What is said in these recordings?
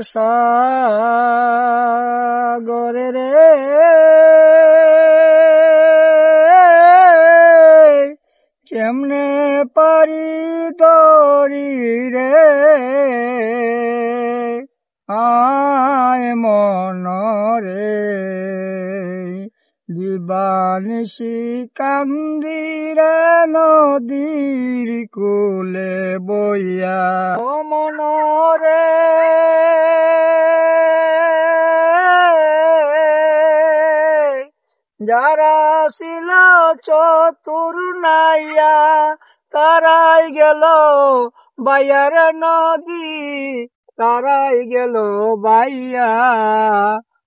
সাগরে রে কেমনে পারি দরি রে আয় মনরে দিবানিশি কান্দিরে নদীর কুলে বইয়া ও মনরে যারা ছিল চতুর নাইয়া তারাই গেল বাইয়ার নদী তারাই গেল বাইয়া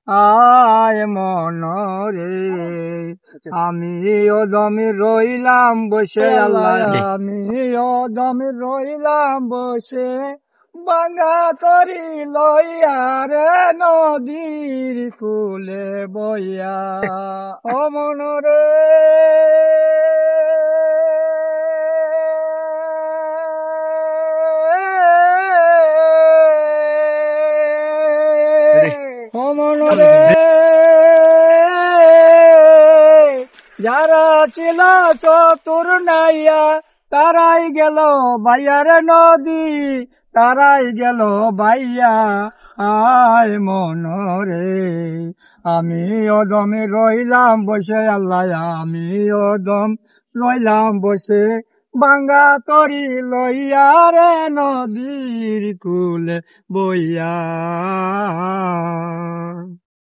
আয় মনরে আমি অদমে রইলাম বসে আল্লাহ আমি অদমে রইলাম বসে বাঙ্গা তরি লইয়া রে নদীর কুলে বইয়া ও মনরে ও মনরে যারা ছিল চতুর নাইয়া তারাই গেল বাইয়ার নদী তারাই গেল বাইয়া আয় মনরে আমি অদমে রইলাম বসে আল্লাহ আমি অদম রইলাম বসে বাঙ্গা তরি লইয়া রে নদীর কুলে বইয়া